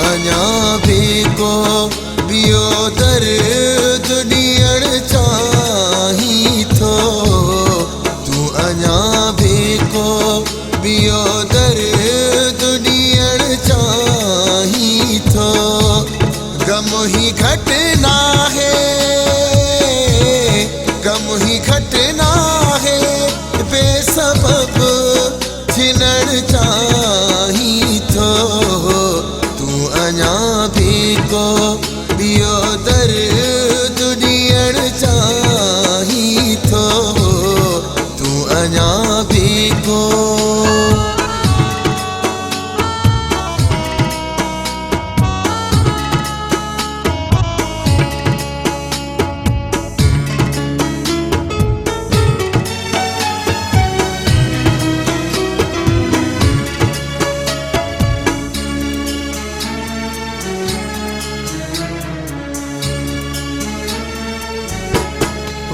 अञा भी को बियो दर्द ॾियण चाहीं थो। तूं अञा भी को बियो दर्द ॾियण चाहीं थो। गम ही घटना है, गम ही घटना है, बेसबब छिनण चाहीं थो। अञा भी को बियो दर्द ॾियण चाहीं थो। तूं अञा भी को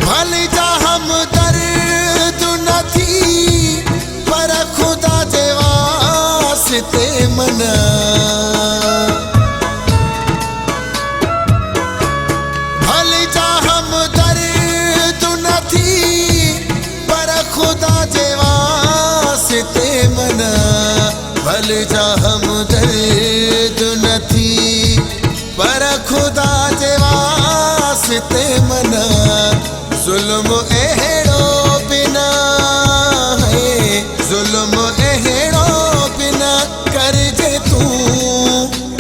भले जा हम दर्द न थी, पर खुदा जे वास्ते मना। भले जा हम दर्द न थी, पर खुदा जे वास्ते मना। भले जा हम दर्द न थी, पर खुदा जे वास्ते मना। जुल्म अहिड़ो बिना है, जुल्म अहिड़ो बिना कर जे तूं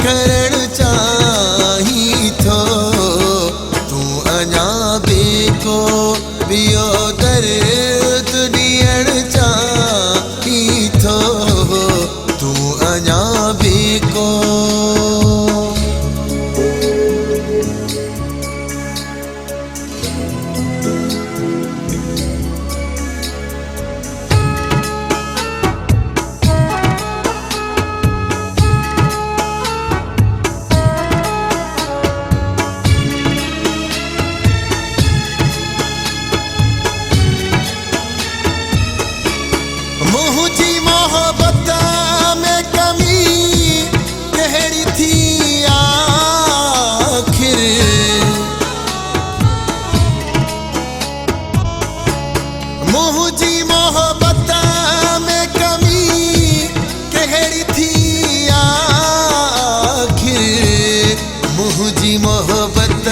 करण चाहीं थो। तूं अञा भी को बियो दर्द ॾियण चाहीं थो। तूं अञा भी को मुझी मोहब्बत में कमी कहिड़ी थी आखिर। मुझी मोहब्बत में कमी कहिड़ी थी आखिर। मुझी मोहब्बत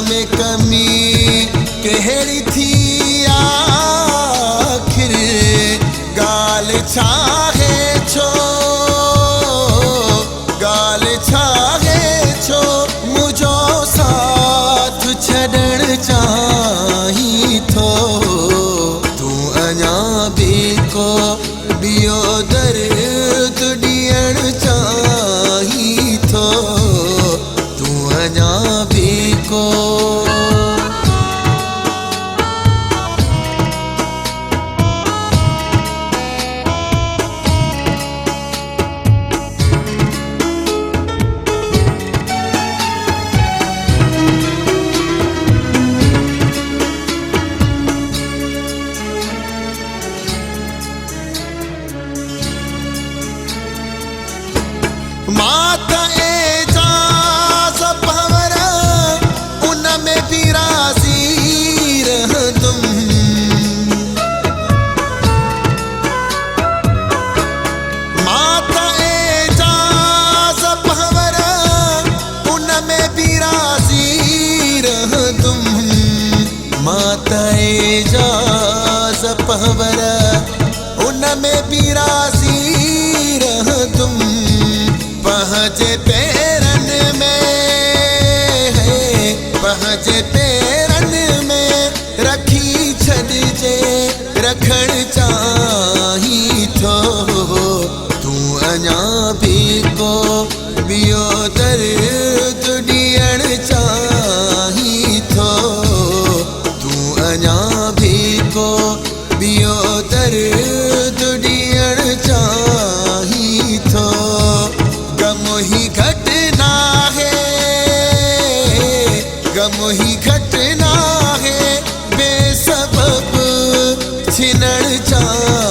में कमी कहिड़ी थी आखिर। गाल छाहे छो, गाल छाहे छो, मुझो साथ छॾण चाहीं थो। तूं अञा भी को बियो दर्द ॾियण चाहीं थो। तूं अञा भी को मात एजाज़ पवर उन में भी राज़ी रहंदुम। मात एजाज़ पवर उन में भी राज़ी रहंदुम। मात एजाज़ पवर उन में भी राज़ी रहंदुम। पहुँचे पेरन में है, पहुँचे पेरन में रखी छॾिजे रखण चाहीं थो। तूं अञा भी को बियो दर्द ॾियण चाहीं थो। तूं अञा भी को ॿियो दर्द ॾियण चाही थो गम ही घटि नाहे गम ही घटि नाहे बेसबब छिनण चाही